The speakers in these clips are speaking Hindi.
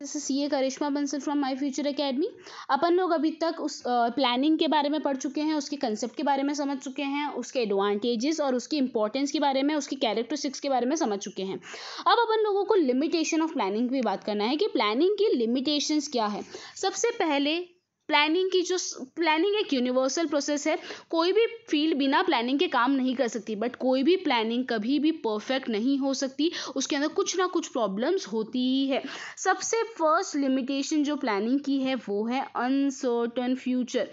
This is CA Karishma Bansal from My Future Academy. अपन लोग अभी तक उस प्लानिंग के बारे में पढ़ चुके हैं, उसके कंसेप्ट के बारे में समझ चुके हैं, उसके एडवांटेजेस और उसकी इंपॉर्टेंस के बारे में, उसकी कैरेक्टरिस्टिक्स के बारे में समझ चुके हैं। अब अपन लोगों को लिमिटेशन ऑफ प्लानिंग की बात करना है कि प्लानिंग की लिमिटेशंस क्या है। सबसे पहले प्लानिंग एक यूनिवर्सल प्रोसेस है। कोई भी फील्ड बिना प्लानिंग के काम नहीं कर सकती, बट कोई भी प्लानिंग कभी भी परफेक्ट नहीं हो सकती, उसके अंदर कुछ ना कुछ प्रॉब्लम्स होती ही है। सबसे फर्स्ट लिमिटेशन जो प्लानिंग की है वो है अनसर्टन फ्यूचर।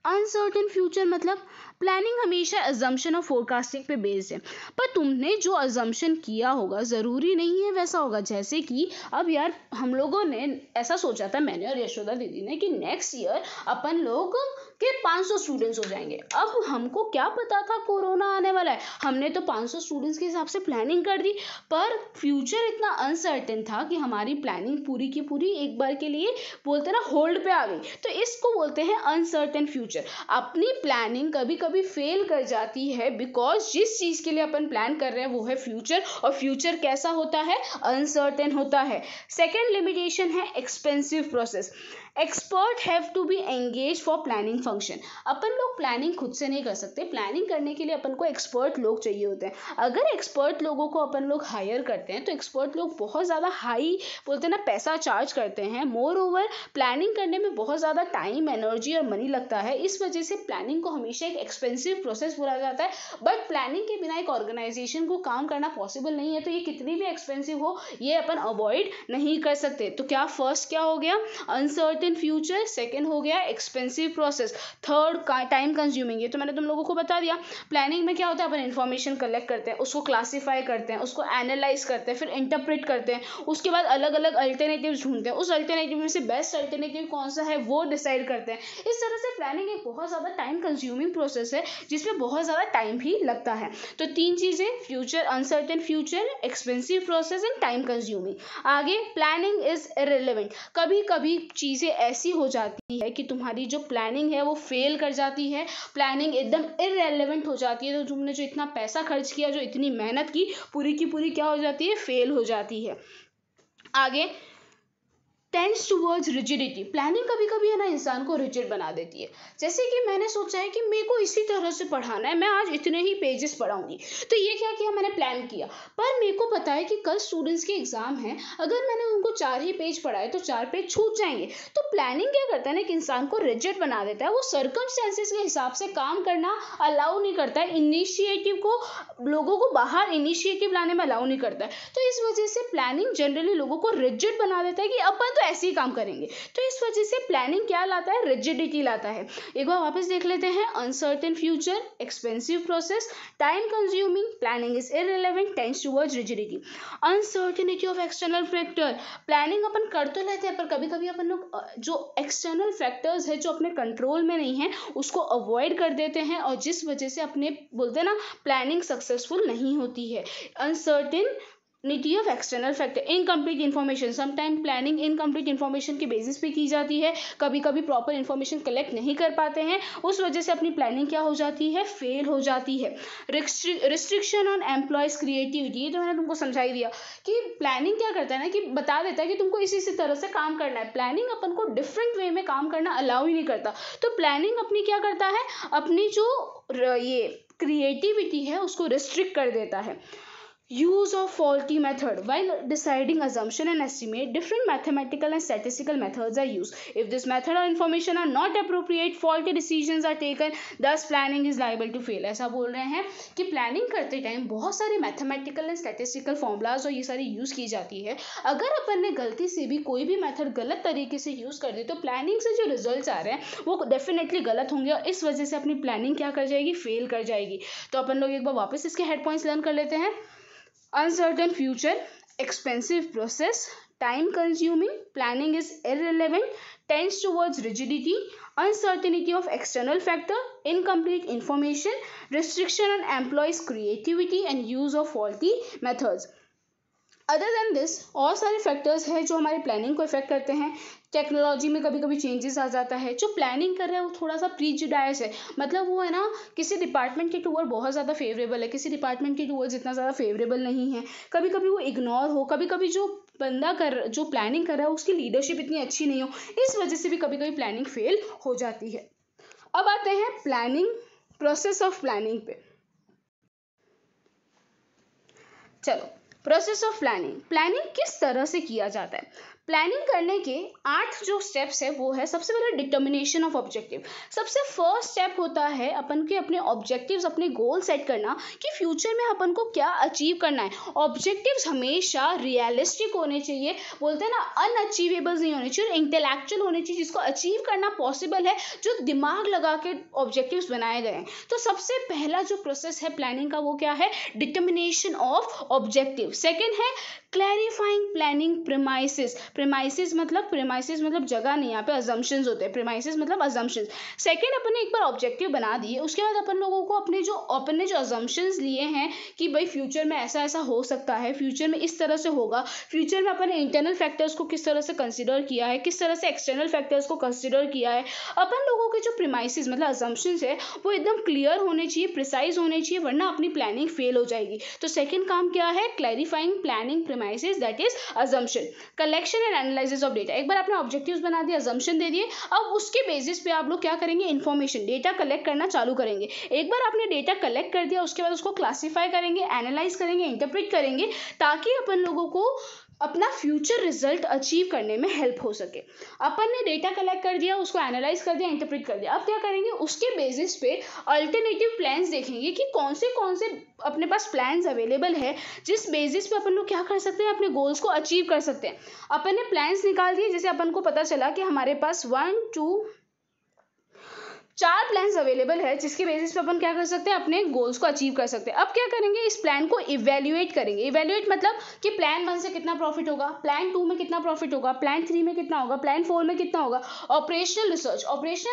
अनसर्टन फ्यूचर मतलब प्लानिंग हमेशा अजम्पशन और फोरकास्टिंग पे बेस्ड है, पर तुमने जो अजम्पशन किया होगा ज़रूरी नहीं है वैसा होगा। जैसे कि अब यार हम लोगों ने ऐसा सोचा था, मैंने और यशोदा दीदी ने, कि नेक्स्ट ईयर अपन लोग के 500 स्टूडेंट्स हो जाएंगे। अब हमको क्या पता था कोरोना आने वाला है, हमने तो 500 स्टूडेंट्स के हिसाब से प्लानिंग कर दी, पर फ्यूचर इतना अनसर्टेन था कि हमारी प्लानिंग पूरी की पूरी एक बार के लिए बोलते ना होल्ड पे आ गई। तो इसको बोलते हैं अनसर्टेन फ्यूचर। अपनी प्लानिंग कभी कभी फेल कर जाती है बिकॉज जिस चीज़ के लिए अपन प्लान कर रहे हैं वो है फ्यूचर, और फ्यूचर कैसा होता है, अनसर्टेन होता है। सेकेंड लिमिटेशन है expensive process. Expert have to be engage for planning function. अपन लोग प्लानिंग खुद से नहीं कर सकते, प्लानिंग करने के लिए अपन को एक्सपर्ट लोग चाहिए होते हैं। अगर एक्सपर्ट लोगों को अपन लोग हायर करते हैं तो एक्सपर्ट लोग बहुत ज़्यादा हाई बोलते हैं ना पैसा चार्ज करते हैं। मोर ओवर प्लानिंग करने में बहुत ज़्यादा टाइम, एनर्जी और मनी लगता है। इस वजह से प्लानिंग को हमेशा एक एक्सपेंसिव प्रोसेस बोला जाता है। बट प्लानिंग के बिना एक ऑर्गेनाइजेशन को काम करना पॉसिबल नहीं है, तो ये कितनी भी एक्सपेंसिव हो ये अपन अवॉइड नहीं कर सकते। तो क्या फर्स्ट क्या हो गया, अनसर्टेन फ्यूचर। सेकेंड हो गया expensive process. Third time consuming. ये तो मैंने तुम लोगों को बता दिया। प्लानिंग में क्या होता है, अपन इन्फॉर्मेशन कलेक्ट करते हैं, उसको क्लासीफाई करते हैं, उसको एनालाइज करते हैं, फिर इंटरप्रेट करते हैं, उसके बाद अलग अलग अल्टरनेटिव ढूंढते हैं, उस अल्टरनेटिव में से बेस्ट अल्टरनेटिव कौन सा है वो डिसाइड करते हैं। इस तरह से प्लानिंग एक बहुत ज़्यादा टाइम कंज्यूमिंग प्रोसेस है जिसमें बहुत ज़्यादा टाइम भी लगता है। तो तीन चीज़ें, future, uncertain future, expensive process and time consuming. आगे, प्लानिंग इज इररिलेवेंट। कभी कभी चीज़ें ऐसी हो जाती है कि तुम्हारी जो प्लानिंग है वो फेल कर जाती है, प्लानिंग एकदम इररिलेवेंट हो जाती है। तो तुमने जो इतना पैसा खर्च किया, जो इतनी मेहनत की, पूरी की पूरी क्या हो जाती है, फेल हो जाती है। आगे, टेंड्स टूवर्ड्स रिजिडिटी। प्लानिंग कभी कभी है ना इंसान को रिजिड बना देती है। जैसे कि मैंने सोचा है कि मेरे को इसी तरह से पढ़ाना है, मैं आज इतने ही पेजेस पढ़ाऊंगी, तो ये क्या किया, मैंने प्लान किया, पर मेरे को पता है कि कल स्टूडेंट्स के एग्जाम है, अगर मैंने उनको 4 ही पेज पढ़ाए तो 4 पेज छूट जाएंगे। तो प्लानिंग क्या करता है ना, कि इंसान को रिजिड बना देता है। वो सर्कमस्टेंसेस के हिसाब से काम करना अलाउ नहीं करता है, इनिशिएटिव को, लोगों को बाहर इनिशिएटिव लाने में अलाउ नहीं करता है। तो इस वजह से प्लानिंग जनरली लोगों को रिजिड बना देता है कि अपन तो ऐसे ही काम करेंगे। तो इस वजह से प्लानिंग क्या लाता है, रिजिडिटी लाता है। एक बार वापस देख लेते हैं, uncertain future, expensive process, time consuming, planning is irrelevant, tends towards rigidity. Uncertainty of external factor. Planning अपन कर तो लेते हैं, पर कभी कभी अपन लोग जो एक्सटर्नल फैक्टर्स है जो अपने कंट्रोल में नहीं है उसको अवॉइड कर देते हैं, और जिस वजह से अपने बोलते हैं ना प्लानिंग सक्सेसफुल नहीं होती है। अनसर्टेन नीति of external factor, incomplete information. Sometime planning incomplete information के बेसिस पे की जाती है, कभी कभी प्रॉपर इन्फॉर्मेशन कलेक्ट नहीं कर पाते हैं, उस वजह से अपनी प्लानिंग क्या हो जाती है, फेल हो जाती है। Restriction on employees creativity. ये तो मैंने तुमको समझाई दिया कि प्लानिंग क्या करता है ना, कि बता देता है कि तुमको इसी तरह से काम करना है। प्लानिंग अपन को डिफरेंट वे में काम करना अलाउ ही नहीं करता। तो प्लानिंग अपनी क्या करता है, अपनी जो ये क्रिएटिविटी है उसको रिस्ट्रिक्ट कर देता है। Use of faulty method. While deciding assumption and estimate, different mathematical and statistical methods are used. If this method or information are not appropriate, faulty decisions are taken, thus planning is liable to fail. ऐसा बोल रहे हैं कि प्लानिंग करते टाइम बहुत सारी मैथमेटिकल एंड स्टैटिस्टिकल फॉर्मूलाज और ये सारी यूज़ की जाती है। अगर अपन ने गलती से भी कोई भी मेथड गलत तरीके से यूज़ कर दी तो प्लानिंग से जो रिजल्ट्स आ रहे हैं वो डेफिनेटली गलत होंगे, और इस वजह से अपनी प्लानिंग क्या कर जाएगी, फेल कर जाएगी। तो अपन लोग एक बार वापस इसके हेड पॉइंट्स लर्न कर लेते हैं। Uncertain future, expensive process, time consuming, planning is irrelevant, tends towards rigidity, uncertainty of external factor, incomplete information, restriction on employees' creativity and use of faulty methods. Other than this और सारे फैक्टर्स हैं जो हमारी प्लानिंग को इफेक्ट करते हैं। टेक्नोलॉजी में कभी कभी चेंजेस आ जाता है, जो प्लानिंग कर रहा है वो थोड़ा सा प्रीजुडाइज है, मतलब वो है ना किसी डिपार्टमेंट के टूवर्ड बहुत ज़्यादा फेवरेबल है, किसी डिपार्टमेंट के टूवर्ड इतना ज़्यादा फेवरेबल नहीं है, कभी कभी वो इग्नोर हो, कभी कभी जो जो प्लानिंग कर रहा है उसकी लीडरशिप इतनी अच्छी नहीं हो, इस वजह से भी कभी कभी प्लानिंग फेल हो जाती है। अब आते हैं प्लानिंग, प्रोसेस ऑफ प्लानिंग पे। चलो, प्रोसेस ऑफ प्लानिंग, प्लानिंग किस तरह से किया जाता है। प्लानिंग करने के 8 जो स्टेप्स है वो है, सबसे पहले डिटर्मिनेशन ऑफ ऑब्जेक्टिव। सबसे फर्स्ट स्टेप होता है अपन के अपने ऑब्जेक्टिव्स, अपने गोल सेट करना कि फ्यूचर में अपन को क्या अचीव करना है। ऑब्जेक्टिव्स हमेशा रियलिस्टिक होने चाहिए, बोलते हैं ना अनअचीवेबल नहीं होने चाहिए, इंटेलेक्चुअल होने चाहिए, जिसको अचीव करना पॉसिबल है, जो दिमाग लगा के ऑब्जेक्टिव्स बनाए गए हैं। तो सबसे पहला जो प्रोसेस है प्लानिंग का वो क्या है, डिटर्मिनेशन ऑफ ऑब्जेक्टिव। सेकेंड है क्लैरिफाइंग प्लानिंग प्रेमाइसिस। प्रेमाइसिस मतलब जगह नहीं, यहाँ पे अजम्पशंस होते हैं, प्रेमाइसिस मतलब अजम्पशंस। सेकंड, अपन ने एक बार ऑब्जेक्टिव बना दिए, उसके बाद अपन लोगों को अपन ने जो अजम्पशंस लिए हैं कि भाई फ्यूचर में ऐसा ऐसा हो सकता है, फ्यूचर में इस तरह से होगा, फ्यूचर में अपन ने इंटरनल फैक्टर्स को किस तरह से कंसिडर किया है, किस तरह से एक्सटर्नल फैक्टर्स को कंसिडर किया है। अपन लोगों के जो प्रेमाइसिस मतलब अजम्पशंस है वो एकदम क्लियर होने चाहिए, प्रिसाइज होने चाहिए, वरना अपनी प्लानिंग फेल हो जाएगी। तो सेकंड काम क्या है, clarifying planning premises, that is assumption. Collection and analysis of data. एक बार आपने ऑब्जेक्टिव्स बना दिए, अजम्पशन दे दिए, अब उसके बेसिस पे आप लोग क्या करेंगे, इन्फॉर्मेशन, डेटा कलेक्ट करना चालू करेंगे। एक बार आपने डेटा कलेक्ट कर दिया, उसके बाद उसको क्लासीफाई करेंगे, एनालाइज करेंगे, इंटरप्रेट करेंगे, ताकि अपन लोगों को अपना फ्यूचर रिजल्ट अचीव करने में हेल्प हो सके। अपन ने डेटा कलेक्ट कर दिया, उसको एनालाइज कर दिया, इंटरप्रेट कर दिया, अब क्या करेंगे, उसके बेसिस पे अल्टरनेटिव प्लान्स देखेंगे कि कौन से अपने पास प्लान्स अवेलेबल है, जिस बेसिस पे अपन लोग क्या कर सकते हैं, अपने गोल्स को अचीव कर सकते हैं। अपन ने प्लान्स निकाल दिए, जैसे अपन को पता चला कि हमारे पास 4 प्लान्स अवेलेबल है, जिसके बेसिस पे अपन क्या कर सकते हैं, अपने गोल्स को अचीव कर सकते हैं। अब क्या करेंगे, इस प्लान को इवेल्युएट करेंगे। इवेल्युएट मतलब कि प्लान 1 से कितना प्रॉफिट होगा, प्लान 2 में कितना प्रॉफिट होगा, प्लान 3 में कितना होगा, प्लान 4 में कितना होगा। ऑपरेशनल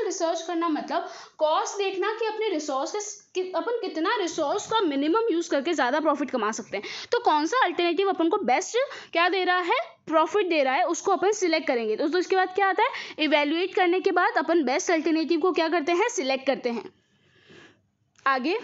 रिसर्च करना मतलब कॉस्ट देखना कि अपने रिसोर्स अपन कितना रिसोर्स का मिनिमम यूज करके ज्यादा प्रॉफिट कमा सकते हैं। तो कौन सा अल्टरनेटिव अपन को बेस्ट क्या दे रहा है, प्रॉफिट दे रहा है, उसको अपन सिलेक्ट करेंगे। तो उसके बाद क्या आता है, इवेल्युएट करने के बाद अपन बेस्ट अल्टरनेटिव को क्या करते हैं, सिलेक्ट करते हैं। आगे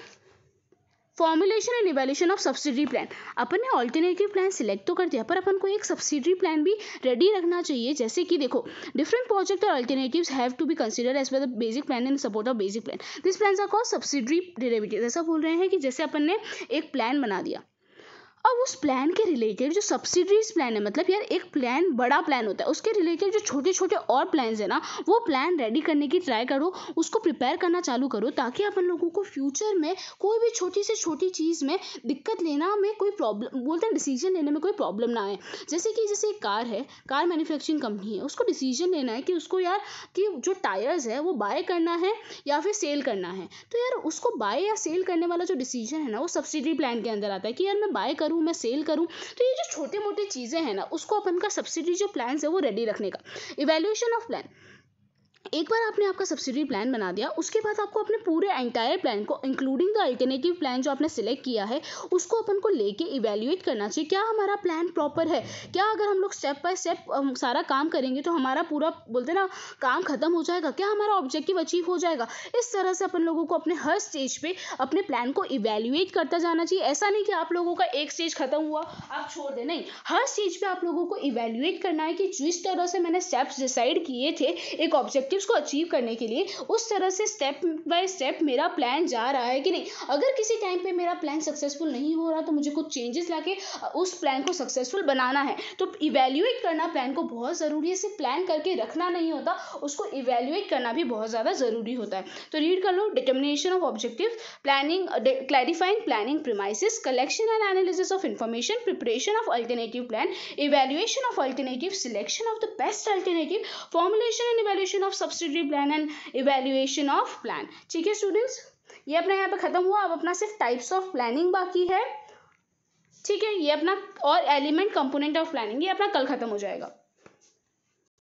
formulation and evaluation of subsidiary plan. अपन ने ऑल्टरनेटिव प्लान सिलेक्ट तो कर दिया, पर अपन को एक सब्सिडरी प्लान भी रेडी रखना चाहिए। जैसे कि देखो, डिफरेंट प्रोजेक्ट और alternatives have to be considered as per the basic plan in support of basic plan. This plans are called subsidiary derivatives. ऐसा बोल रहे हैं कि जैसे अपन ने एक प्लान बना दिया, अब उस प्लान के रिलेटेड जो सब्सिडरीज प्लान है, मतलब यार एक प्लान बड़ा प्लान होता है, उसके रिलेटेड जो छोटे छोटे और प्लान्स है ना, वो प्लान रेडी करने की ट्राई करो, उसको प्रिपेयर करना चालू करो, ताकि अपन लोगों को फ्यूचर में कोई भी छोटी से छोटी चीज़ में दिक्कत लेना में कोई प्रॉब्लम, बोलते हैं डिसीजन लेने में कोई प्रॉब्लम ना आए। जैसे एक कार है, कार मैन्युफैक्चरिंग कंपनी है, उसको डिसीजन लेना है कि उसको यार कि जो टायर्स है वो बाय करना है या फिर सेल करना है। तो यार उसको बाय या सेल करने वाला जो डिसीजन है ना, वो सब्सिडरी प्लान के अंदर आता है कि यार मैं बाय करूँ, मैं सेल करूं। तो ये जो छोटे मोटे चीजें हैं ना, उसको अपन का सब्सिडी जो प्लान है वो रेडी रखने का। इवैल्यूएशन ऑफ प्लान, एक बार आपने आपका सब्सिडी प्लान बना दिया, उसके बाद आपको अपने पूरे एंटायर प्लान को इंक्लूडिंग द अल्टरनेटिव प्लान जो आपने सिलेक्ट किया है, उसको अपन को लेके इवैल्यूएट करना चाहिए, क्या हमारा प्लान प्रॉपर है, क्या अगर हम लोग स्टेप बाय स्टेप सारा काम करेंगे तो हमारा पूरा बोलते ना काम खत्म हो जाएगा, क्या हमारा ऑब्जेक्टिव अचीव हो जाएगा। इस तरह से अपन लोगों को अपने हर स्टेज पे अपने प्लान को इवैल्यूएट करता जाना चाहिए। ऐसा नहीं कि आप लोगों का एक स्टेज खत्म हुआ आप छोड़ दे, नहीं, हर स्टेज पे आप लोगों को इवैल्यूएट करना है कि जिस तरह से मैंने स्टेप्स डिसाइड किए थे एक ऑब्जेक्टिव को अचीव करने के लिए, उस तरह से स्टेप बाय स्टेप मेरा प्लान जा रहा है कि नहीं। अगर किसी टाइम पे मेरा प्लान सक्सेसफुल नहीं हो रहा तो मुझे कुछ चेंजेस लाके उस प्लान को सक्सेसफुल बनाना है। तो इवैल्यूएट करना प्लान को बहुत ज़रूरी है, सिर्फ प्लान करके रखना नहीं होता, उसको इवैल्यूएट करना भी बहुत ज़्यादा ज़रूरी होता है। तो रीड कर लो, determination of objective, planning, clarifying planning premises, collection and analysis of information, preparation of alternative plan, evaluation of alternative, selection of the best alternative, formulation and evaluation of subsidiary plan and evaluation of plan. ठीक है स्टूडेंट्स, ये अपना यहाँ पे खत्म हुआ। अब अपना सिर्फ टाइप्स ऑफ प्लानिंग बाकी है। ठीक है, ये अपना और एलिमेंट कंपोनेंट ऑफ प्लानिंग ये अपना कल खत्म हो जाएगा।